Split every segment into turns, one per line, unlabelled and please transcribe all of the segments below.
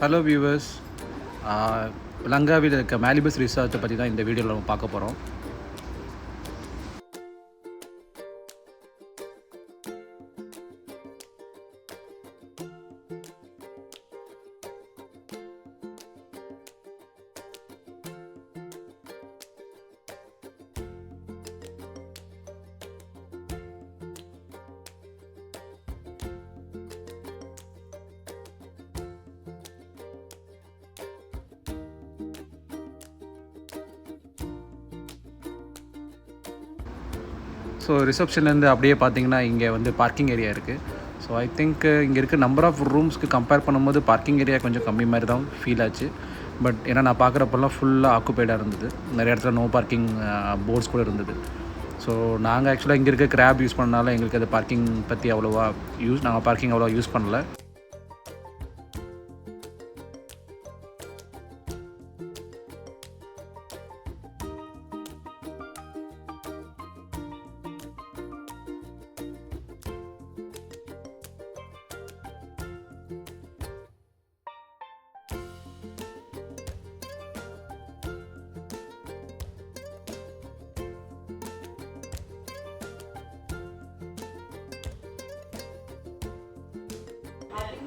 Hello viewers, லங்காவில் இருக்க மேலிபஸ் ரிசார்ட்டை பற்றி தான் இந்த வீடியோவில் நம்ம பார்க்க போகிறோம். ஸோ ரிசப்ஷன்லேருந்து அப்படியே பார்த்தீங்கன்னா இங்கே வந்து பார்க்கிங் ஏரியா இருக்குது. ஸோ ஐ திங்க் இங்கே இருக்க நம்பர் ஆஃப் ரூம்ஸ்க்கு கம்பேர் பண்ணும்போது பார்க்கிங் ஏரியா கொஞ்சம் கம்மி மாதிரி தான் ஃபீல் ஆச்சு. பட் ஏன்னா நான் பார்க்குறப்பெல்லாம் ஃபுல்லாக ஆக்குபைடாக இருந்தது. நிறைய இடத்துல நோ பார்க்கிங் போர்ட்ஸ் கூட இருந்தது. ஸோ நாங்கள் ஆக்சுவலாக இங்கே இருக்க கிராப் யூஸ் பண்ணனால எங்களுக்கு அது பார்க்கிங் பற்றி நாங்கள் பார்க்கிங் அவ்வளோவா யூஸ் பண்ணல.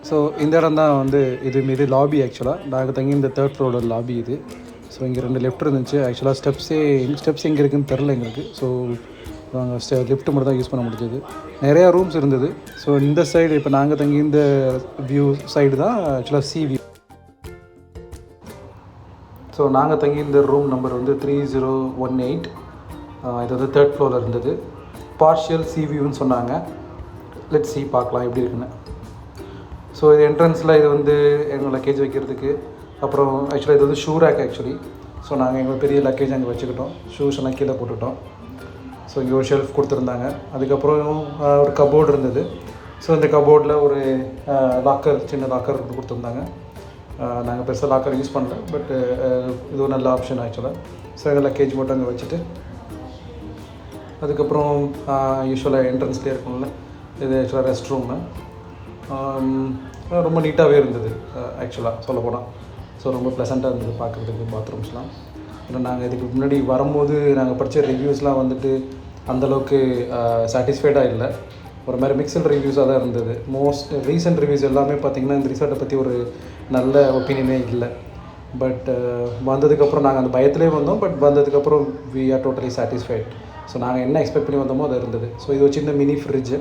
ஸோ இந்த இடம் தான் வந்து இது லாபி. ஆக்சுவலாக நாங்கள் தங்கி இந்த 3rd ஃப்ளோரோட லாபி இது. ஸோ இங்கே 2 லெஃப்ட் இருந்துச்சு. ஆக்சுவலாக ஸ்டெப்ஸ் எங்கே இருக்குதுன்னு தெரில எங்களுக்கு. ஸோ நாங்கள் லிஃப்ட் மட்டும் தான் யூஸ் பண்ண முடிஞ்சது. நிறையா ரூம்ஸ் இருந்தது. ஸோ இந்த சைடு இப்போ நாங்கள் தங்கி இந்த வியூ சைடு தான் ஆக்சுவலாக சி வியூ. ஸோ நாங்கள் தங்கி இந்த ரூம் நம்பர் வந்து 3018. இது வந்து 3rd ஃப்ளோரில் இருந்தது. பார்ஷியல் சி வியூன்னு சொன்னாங்க. லெட்ஸ் சி, பார்க்கலாம் எப்படி இருக்குன்னு. ஸோ இது என்ட்ரன்ஸில் இது வந்து எங்கள் லக்கேஜ் வைக்கிறதுக்கு. அப்புறம் ஆக்சுவலாக இது வந்து ஷூ ரேக் ஆக்சுவலி. ஸோ நாங்கள் எங்கள் பெரிய லக்கேஜ் அங்கே வச்சுக்கிட்டோம். ஷூஸ் எல்லாம் கீழே போட்டுவிட்டோம். ஸோ இங்கே ஒரு ஷெல்ஃப் கொடுத்துருந்தாங்க. அதுக்கப்புறம் ஒரு கபோர்டு இருந்தது. ஸோ இந்த கபோர்டில் ஒரு சின்ன லாக்கர் கொடுத்துருந்தாங்க. நாங்கள் பெருசாக லாக்கர் யூஸ் பண்ணல, பட் இது ஒரு நல்ல ஆப்ஷன் ஆக்சுவலாக. ஸோ எங்கள் லக்கேஜ் மட்டும் அங்கே வச்சுட்டு அதுக்கப்புறம் யூஸ்வலாக என்ட்ரன்ஸ்லேயே இருக்கும்ல, இது ஆக்சுவலாக ரெஸ்ட் ரூமு. ரொம்ப நீட்டாகவே இருந்தது ஆக்சுவலாக சொல்லப்போனால். ஸோ ரொம்ப ப்ளசண்ட்டாக இருந்தது பார்க்குறதுக்கு பாத்ரூம்ஸ்லாம். ஏன்னா நாங்கள் இதுக்கு முன்னாடி வரும்போது நாங்கள் படித்த ரிவ்யூஸ்லாம் வந்துட்டு அந்தளவுக்கு சாட்டிஸ்ஃபைடாக இல்லை. ஒரு மாதிரி மிக்சட் ரிவ்யூஸாக தான் இருந்தது. ரீசெண்ட் ரிவ்யூஸ் எல்லாமே பார்த்திங்கன்னா இந்த ரிசார்ட்டை பற்றி ஒரு நல்ல ஒப்பீனியனே இல்லை. பட் வந்ததுக்கப்புறம் நாங்கள் அந்த பயத்திலே வந்தோம். பட் வந்ததுக்கப்புறம் we are totally satisfied. So நாங்கள் என்ன எக்ஸ்பெக்ட் பண்ணி வந்தோமோ அது இருந்தது. ஸோ இது ஒரு சின்ன மினி ஃப்ரிட்ஜு.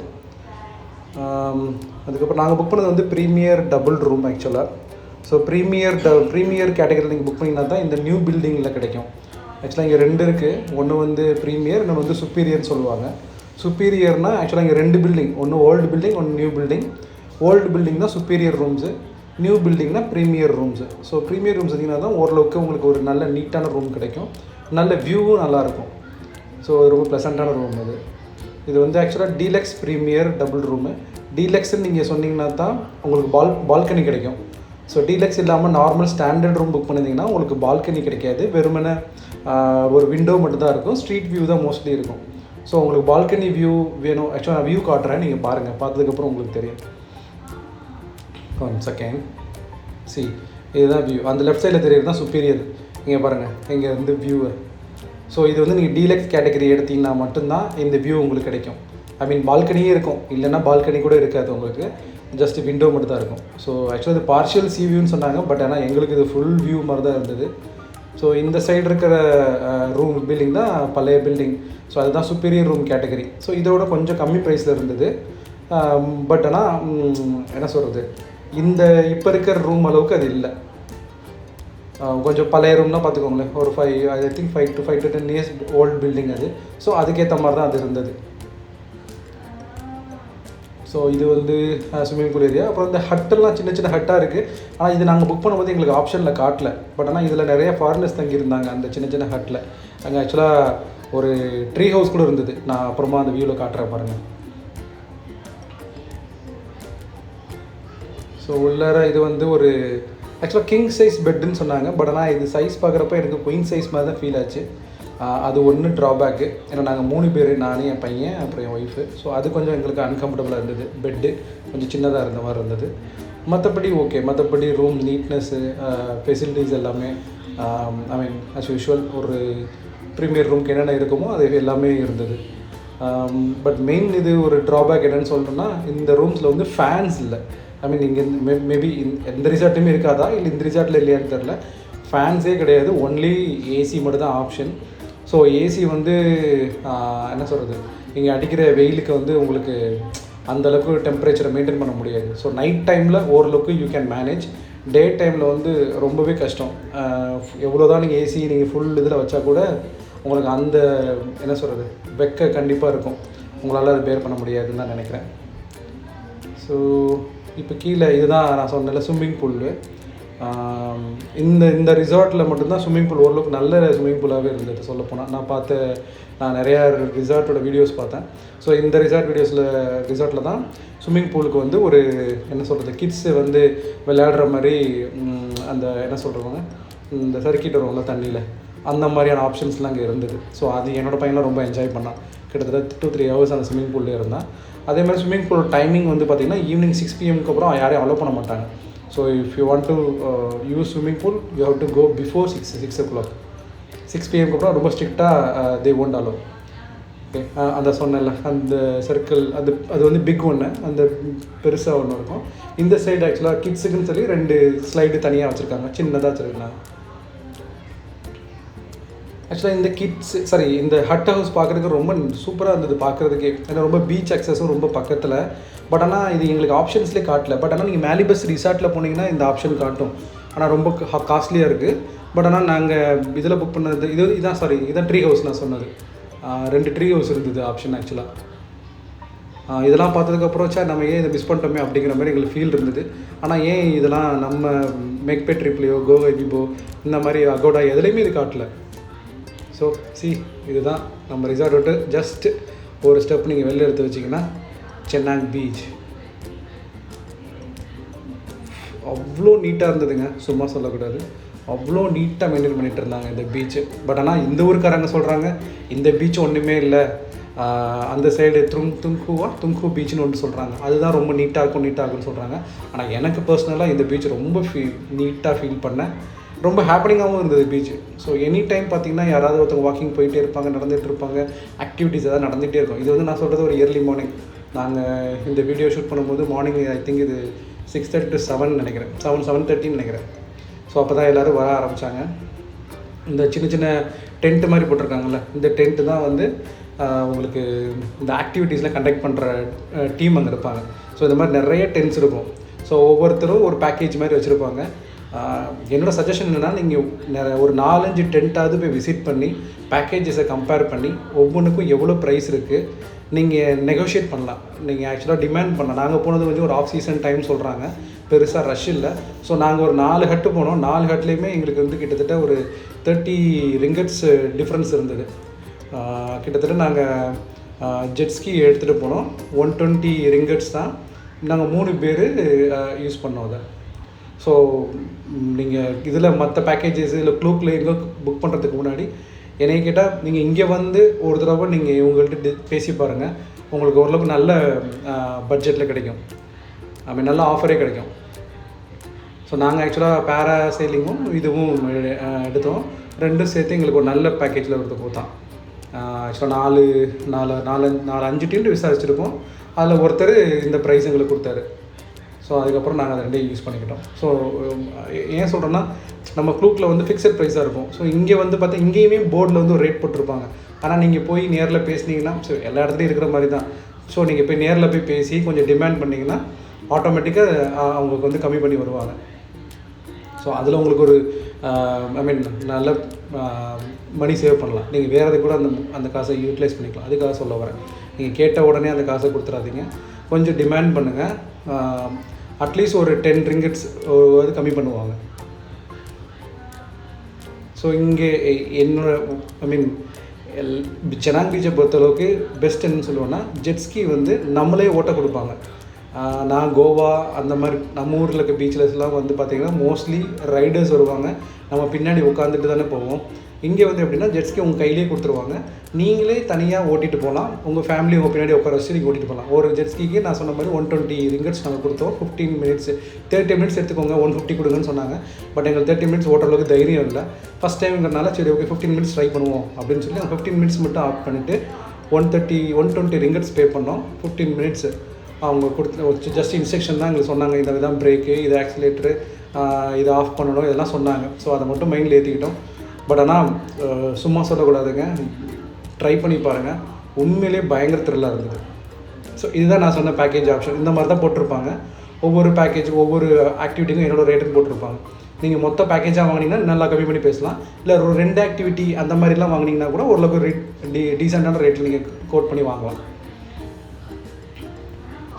அதுக்கப்புறம் நாங்கள் புக் பண்ணது வந்து ப்ரீமியர் டபுள் ரூம் ஆக்சுவலாக. ஸோ ப்ரீமியர் கேட்டகரியில் நீங்கள் புக் பண்ணிங்கன்னா தான் இந்த நியூ பில்டிங்கில் கிடைக்கும். ஆக்சுவலாக இங்கே 2 இருக்குது. ஒன்று வந்து ப்ரீமியர், இன்னொன்று வந்து சுப்பீரியர்னு சொல்லுவாங்க. சுப்பீரியர்னால் ஆக்சுவலாக இங்கே 2 பில்டிங், ஒன்று ஓல்டு பில்டிங், ஒன்று நியூ பில்டிங். ஓல்டு பில்டிங் தான் சுப்பீரியர் ரூம்ஸு, நியூ பில்டிங்னா premier rooms. So premier rooms இருந்தீங்கன்னா தான் ஓரளவுக்கு உங்களுக்கு ஒரு நல்ல நீட்டான ரூம் கிடைக்கும். நல்ல வியூவும் நல்லாயிருக்கும். ஸோ ரொம்ப ப்ளசண்ட்டான ரூம் அது. இது வந்து ஆக்சுவலாக டீலக்ஸ் ப்ரீமியர் டபுள் ரூமு. டீலக்ஸ்ன்னு நீங்கள் சொன்னீங்கன்னா தான் உங்களுக்கு பால்கனி கிடைக்கும். ஸோ டீலக்ஸ் இல்லாமல் நார்மல் ஸ்டாண்டர்ட் ரூம் புக் பண்ணியிருந்தீங்கன்னா உங்களுக்கு பால்கனி கிடைக்காது. வெறுமனே ஒரு விண்டோ மட்டும் தான் இருக்கும். ஸ்ட்ரீட் வியூ தான் மோஸ்ட்லி இருக்கும். ஸோ உங்களுக்கு பால்கனி வியூ வேணும். ஆக்சுவலாக நான் வியூ காட்டுறேன், நீங்கள் பாருங்கள். பார்த்ததுக்கப்புறம் உங்களுக்கு தெரியும். One second. இதுதான் வியூ. அந்த லெஃப்ட் சைடில் தெரியுது தான் சுப்பீரியர். இங்கே பாருங்கள், இங்கே வந்து வியூவை. ஸோ இது வந்து நீங்கள் டீலக்ஸ் கேட்டகரி எடுத்திங்கன்னா மட்டும்தான் இந்த வியூ உங்களுக்கு கிடைக்கும். ஐ மீன் பால்கனியே இருக்கும், இல்லைன்னா பால்கனி கூட இருக்காது உங்களுக்கு. ஜஸ்ட் விண்டோ மட்டும் தான் இருக்கும். ஸோ ஆக்சுவலாக இது பார்ஷியல் சி வியூன்னு சொன்னாங்க. பட் ஆனால் எங்களுக்கு இது ஃபுல் வியூ மாதிரி தான் இருந்தது. ஸோ இந்த சைடு இருக்கிற ரூம் பில்டிங் தான் பழைய பில்டிங். ஸோ அதுதான் சுப்பீரியர் ரூம் கேட்டகரி. ஸோ இதோட கொஞ்சம் கம்மி ப்ரைஸில் இருந்தது. பட் ஆனால் என்ன சொல்கிறது, இந்த இப்போ இருக்கிற ரூம் அளவுக்கு அது இல்லை. கொஞ்சம் பழைய ரூம்னா பார்த்துக்கோங்களேன். ஒரு 5 to 10 years ஓல்டு பில்டிங் அது. ஸோ அதுக்கேற்ற மாதிரி தான் அது இருந்தது. ஸோ இது வந்து ஸ்விம்மிங் பூல் ஏரியா. அப்புறம் இந்த ஹட்டெல்லாம் சின்ன சின்ன ஹட்டாக இருக்குது. ஆனால் இது நாங்கள் புக் பண்ணும்போது எங்களுக்கு ஆப்ஷனில் காட்டல. பட் ஆனால் இதில் நிறைய ஃபாரினர்ஸ் தங்கியிருந்தாங்க அந்த சின்ன சின்ன ஹட்டில். அங்கே ஆக்சுவலாக ஒரு ட்ரீ ஹவுஸ் கூட இருந்தது. நான் அப்புறமா அந்த வியூவில் காட்டுறேன் பாருங்கள். ஸோ உள்ளார இது வந்து ஒரு ஆக்சுவலாக கிங் சைஸ் பெட்டுன்னு சொன்னாங்க. பட் ஆனால் இது சைஸ் பார்க்குறப்ப எனக்கு குயின் சைஸ் மாதிரி தான் ஃபீல் ஆச்சு. அது ஒன்று ட்ராபேக்கு. ஏன்னா நாங்கள் 3 பேர், நான், என் பையன், அப்புறம் என் ஒய்ஃபு. ஸோ அது கொஞ்சம் எங்களுக்கு அன்கம்ஃபர்டபுளாக இருந்தது. பெட்டு கொஞ்சம் சின்னதாக இருந்த மாதிரி இருந்தது. மற்றபடி ஓகே, மற்றபடி ரூம் நீட்னஸ்ஸு, ஃபெசிலிட்டிஸ் எல்லாமே ஐ மீன் அஸ் யூஷுவல் ஒரு ப்ரீமியர் ரூம்க்கு என்னென்ன இருக்குமோ அது எல்லாமே இருந்தது. பட் மெயின் இது ஒரு ட்ராபேக் என்னென்னு சொல்லணும்னா, இந்த ரூம்ஸில் வந்து ஃபேன்ஸ் இல்லை. ஐ மீன் இங்கே மேபி எந்த ரிசார்ட்டுமே இருக்காதா இல்லை இந்த ரிசார்ட்டில் இல்லையான்னு தெரில, ஃபேன்ஸே கிடையாது, ஒன்லி ஏசி மட்டும் தான் ஆப்ஷன். ஸோ ஏசி வந்து என்ன சொல்கிறது, இங்கே அடிக்கிற வெயிலுக்கு வந்து உங்களுக்கு அந்தளவுக்கு டெம்பரேச்சரை மெயின்டைன் பண்ண முடியாது. ஸோ நைட் டைமில் ஓரளவுக்கு யூ கேன் மேனேஜ், டே டைமில் வந்து ரொம்பவே கஷ்டம். எவ்வளோ தான் நீங்கள் ஏசி நீங்கள் ஃபுல் இதில் வச்சா கூட உங்களுக்கு அந்த என்ன சொல்கிறது வெக்க கண்டிப்பாக இருக்கும், உங்களால் அது பேர் பண்ண முடியாதுன்னு தான் நினைக்கிறேன். ஸோ இப்போ கீழே இதுதான் நான் சொன்னேன்ல ஸ்விம்மிங் பூலு. இந்த ரிசார்ட்டில் மட்டும்தான் ஸ்விம்மிங் பூல் ஓரளவுக்கு நல்ல ஸ்விம்மிங் பூலாகவே இருந்தது சொல்லப்போனால். நான் நிறையா ரிசார்ட்டோட வீடியோஸ் பார்த்தேன். ஸோ இந்த ரிசார்ட்டில் தான் ஸ்விம்மிங் பூலுக்கு வந்து ஒரு என்ன சொல்கிறது கிட்ஸு வந்து விளையாடுற மாதிரி அந்த என்ன சொல்கிறவங்க இந்த சர்க்கிட் வருவாங்க தண்ணியில், அந்த மாதிரியான ஆப்ஷன்ஸ்லாம் அங்கே இருந்தது. ஸோ அது என்னோடய பையனை ரொம்ப என்ஜாய் பண்ணான். கிட்டத்தட்ட 2-3 ஹவர்ஸ் அந்த ஸ்விம்மிங் பூல்லே இருந்தான். அதே மாதிரி ஸ்விம்மிங் பூல் டைமிங் வந்து பார்த்திங்கன்னா ஈவினிங் 6 PM அப்புறம் யாரையும் அலோவ் பண்ண மாட்டாங்க. So if you want to use swimming pool you have to go before 6 o'clock. 6 PM அப்புறம் ரொம்ப ஸ்ட்ரிக்டாக தே ஒன்ட் அலோவ். ஓகே, அந்த சொன்னல அந்த சர்க்கிள் அது வந்து பிக் ஒன்று, அந்த பெருசாக ஒன்று இருக்கும். இந்த சைடு ஆக்சுவலாக கிட்ஸுக்குன்னு சொல்லி 2 ஸ்லைடு தனியாக வச்சுருக்காங்க, சின்னதாக வச்சுருக்காங்க. ஆக்சுவலாக இந்த ஹட் ஹவுஸ் பார்க்குறதுக்கு ரொம்ப சூப்பராக இருந்தது பார்க்குறதுக்கே. ஏன்னா ரொம்ப பீச் அக்சஸும் ரொம்ப பக்கத்தில். பட் ஆனால் இது எங்களுக்கு ஆப்ஷன்ஸ்லேயே காட்டல. பட் ஆனால் நீங்கள் மேலிபஸ் ரிசார்ட்டில் போனீங்கன்னா இந்த ஆப்ஷன் காட்டும், ஆனால் ரொம்ப காஸ்ட்லியாக இருக்குது. பட் ஆனால் நாங்கள் இதில் புக் பண்ணது இதான் ட்ரீ ஹவுஸ் நான் சொன்னது. 2 ட்ரீ ஹவுஸ் இருந்தது ஆப்ஷன் ஆக்சுவலாக. இதெல்லாம் பார்த்ததுக்கப்புறம் நம்ம ஏன் இதை மிஸ் பண்ணிட்டோமே அப்படிங்கிற மாதிரி எங்களுக்கு ஃபீல் இருந்தது. ஆனால் ஏன் இதெல்லாம் நம்ம மேக்பே ட்ரிப்லேயோ கோவா விபோ இந்த மாதிரி அகோடா எதுலேயுமே இது காட்டல. ஸோ இதுதான் நம்ம ரிசார்ட் விட்டு ஜஸ்ட் ஒரு ஸ்டெப் நீங்கள் வெளில எடுத்து வச்சிங்கன்னா சென்னாங் பீச். அவ்வளோ நீட்டாக இருந்ததுங்க, சும்மா சொல்லக்கூடாது. அவ்வளோ நீட்டாக மெயின்டைன் பண்ணிகிட்டு இருந்தாங்க இந்த பீச்சு. பட் ஆனால் இந்த ஊருக்காரங்க சொல்கிறாங்க இந்த பீச் ஒன்றுமே இல்லை, அந்த சைடு துங்கு பீச்சுன்னு ஒன்று சொல்கிறாங்க, அதுதான் ரொம்ப நீட்டாக இருக்கும்னு சொல்கிறாங்க. ஆனால் எனக்கு பர்சனலாக இந்த பீச் ரொம்ப நீட்டாக ஃபீல் பண்ணேன். ரொம்ப ஹேப்பனிங்காகவும் இருந்தது பீச்சு. ஸோ எனி டைம் பார்த்திங்கன்னா யாராவது ஒருத்தவங்க வாக்கிங் போயிட்டே இருப்பாங்க, நடந்துகிட்டு இருப்பாங்க, ஆக்டிவிட்டீஸ் எதாவது நடந்துகிட்டே இருக்கும். இது வந்து நான் சொல்கிறது ஒரு இயர்லி மார்னிங். நாங்கள் இந்த வீடியோ ஷூட் பண்ணும்போது மார்னிங் ஐ திங்க் இது 6:30 to 7 நினைக்கிறேன், 7:30 நினைக்கிறேன். ஸோ அப்போ தான் எல்லோரும் வர ஆரம்பித்தாங்க. இந்த சின்ன சின்ன டென்ட்டு மாதிரி போட்டிருக்காங்கல்ல, இந்த டென்ட்டு தான் வந்து உங்களுக்கு இந்த ஆக்டிவிட்டீஸில் கண்டக்ட் பண்ணுற டீம் அங்கே இருப்பாங்க. ஸோ இந்த மாதிரி நிறைய டென்ட்ஸ் இருக்கும். ஸோ ஒவ்வொருத்தரும் ஒரு பேக்கேஜ் மாதிரி வச்சுருப்பாங்க. என்னோடய சஜஷன் என்னென்னா, நீங்கள் ஒரு 4-5 டென்ட்டாவது போய் விசிட் பண்ணி பேக்கேஜஸை கம்பேர் பண்ணி ஒவ்வொன்றுக்கும் எவ்வளோ ப்ரைஸ் இருக்குது நீங்கள் நெகோஷியேட் பண்ணலாம். நீங்கள் ஆக்சுவலாக டிமாண்ட் பண்ணலாம். நாங்கள் போனது வந்து ஒரு ஆஃப் சீசன் டைம் சொல்கிறாங்க, பெருசாக ரஷ் இல்லை. ஸோ நாங்கள் ஒரு 4 ஹட்டு போனோம். 4 ஹட்லேயுமே எங்களுக்கு வந்து கிட்டத்தட்ட ஒரு 30 ringgits டிஃப்ரென்ஸ் இருந்தது. கிட்டத்தட்ட நாங்கள் ஜெட்ஸ்கி எடுத்துகிட்டு போனோம். 120 ringgits தான். நாங்கள் 3 பேர் யூஸ் பண்ணோம் அதை. ஸோ நீங்கள் இதில் மற்ற பேக்கேஜஸ் இல்லை க்ளூக்கில் எங்கே புக் பண்ணுறதுக்கு முன்னாடி என்னைய கேட்டால் நீங்கள் இங்கே வந்து ஒரு தடவை நீங்கள் இவங்கள்ட்ட பேசி பாருங்கள், உங்களுக்கு ஓரளவுக்கு நல்ல பட்ஜெட்டில் கிடைக்கும். ஐ மீன் நல்ல ஆஃபரே கிடைக்கும். ஸோ நாங்கள் ஆக்சுவலாக பேராசைலிங்கும் இதுவும் எடுத்தோம். 2 சேர்த்து எங்களுக்கு ஒரு நல்ல பேக்கேஜில் கொடுத்தான். ஆக்சுவலாக 4-5 டீம் விசாரிச்சிருக்கோம். அதில் ஒருத்தர் இந்த ப்ரைஸ் எங்களுக்கு கொடுத்தாரு. ஸோ அதுக்கப்புறம் நாங்கள் அதை 2 யூஸ் பண்ணிக்கிட்டோம். ஸோ ஏன் சொல்கிறேன்னா, நம்ம க்ளூக்கில் வந்து ஃபிக்ஸட் ப்ரைஸாக இருக்கும். ஸோ இங்கே வந்து பார்த்தா இங்கேயுமே போர்டில் வந்து ஒரு ரேட் போட்டிருப்பாங்க. ஆனால் நீங்கள் போய் நேரில் பேசினீங்கன்னா ஸோ எல்லா இடத்துலையும் இருக்கிற மாதிரி தான். ஸோ நீங்கள் போய் நேரில் போய் பேசி கொஞ்சம் டிமாண்ட் பண்ணிங்கன்னா ஆட்டோமேட்டிக்காக அவங்களுக்கு வந்து கம்மி பண்ணி வருவாங்க. ஸோ அதில் உங்களுக்கு ஒரு ஐ மீன் நல்ல மணி சேவ் பண்ணலாம். நீங்கள் வேறு கூட அந்த காசை யூட்டிலைஸ் பண்ணிக்கலாம். அதுக்காக சொல்ல வரேன். நீங்கள் கேட்ட உடனே அந்த காசை கொடுத்துடாதீங்க, கொஞ்சம் டிமாண்ட் பண்ணுங்கள். அட்லீஸ்ட் ஒரு 10 ringgits அது கம்மி பண்ணுவாங்க. ஸோ இங்கே ஐ மீன் சென்னாங் பீச்சை பொறுத்தளவுக்கு பெஸ்ட் என்னன்னு சொல்லுவோன்னா, ஜெட்ஸ்கி வந்து நம்மளே ஓட்ட கொடுப்பாங்க. நான் கோவா அந்த மாதிரி நம்ம ஊரில் இருக்க பீச்லஸ்லாம் வந்து பார்த்திங்கன்னா மோஸ்ட்லி ரைடர்ஸ் வருவாங்க, நம்ம பின்னாடி உட்காந்துட்டு தானே போவோம். இங்கே வந்து எப்படின்னா ஜெட்ஸ்கி உங்கள் கையிலே கொடுத்துருவாங்க, நீங்களே தனியாக ஓட்டிகிட்டு போகலாம், உங்கள் ஃபேமிலி உங்கள் பின்னாடி உட்கார வச்சு நீங்கள் ஓட்டிகிட்டு போகலாம். ஒரு ஜெட்ஸ்கிக்கு நான் சொன்ன மாதிரி 120 ரிங்கட்ஸ் நாங்கள் கொடுத்தோம். 15 மினிட்ஸ் 30 மினிட்ஸ் எடுத்துக்கோங்க, 150 கொடுங்கன்னு சொன்னாங்க. பட் எங்களுக்கு 30 மினிட்ஸ் ஓட்டுற அளவுக்கு தைரியம் இல்லை. ஃபஸ்ட் டைம்ங்கிறனால சரி ஓகே 15 மினிட்ஸ் ட்ரை பண்ணுவோம் அப்படின்னு சொல்லி 15 மினிட்ஸ் மட்டும் ஆஃப் பண்ணிவிட்டு 120 ரிங்கட்ஸ் பே பண்ணோம். 15 மினிட்ஸ் அவங்க கொடுத்து ஜஸ்ட் இன்ஸ்ட்ரக்ஷன் தான் எங்களுக்கு சொன்னாங்க, இந்த விதம் பிரேக்கு, இது ஆக்சிலேட்டரு, இதை ஆஃப் பண்ணணும், இதெல்லாம் சொன்னாங்க. ஸோ அதை மட்டும் மைண்டில் ஏற்றிக்கிட்டோம். பட் ஆனால் சும்மா சொல்லக்கூடாதுங்க, ட்ரை பண்ணி பாருங்கள், உண்மையிலே பயங்கர த்ரில்லாக இருந்தது. ஸோ இதுதான் நான் சொன்ன பேக்கேஜ் ஆப்ஷன். இந்த மாதிரி தான் போட்டிருப்பாங்க. ஒவ்வொரு பேக்கேஜ் ஒவ்வொரு ஆக்டிவிட்டிக்கும் என்னோட ரேட்டுன்னு போட்டிருப்பாங்க. நீங்கள் மொத்த பேக்கேஜாக வாங்கினீங்கன்னா நல்லா கம்மி பண்ணி பேசலாம். இல்லை ஒரு 2 ஆக்டிவிட்டி அந்த மாதிரிலாம் வாங்கினீங்கன்னா கூட ஓரளவுக்கு டீசெண்டான ரேட்டில் நீங்கள் கோட் பண்ணி வாங்கலாம்.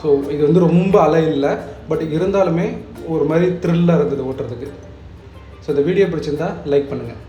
ஸோ இது வந்து ரொம்ப அலை இல்லை, பட் இருந்தாலுமே ஒரு மாதிரி த்ரில்லாக இருந்தது ஓட்டுறதுக்கு. ஸோ இந்த வீடியோ பிடிச்சிருந்தா லைக் பண்ணுங்கள்.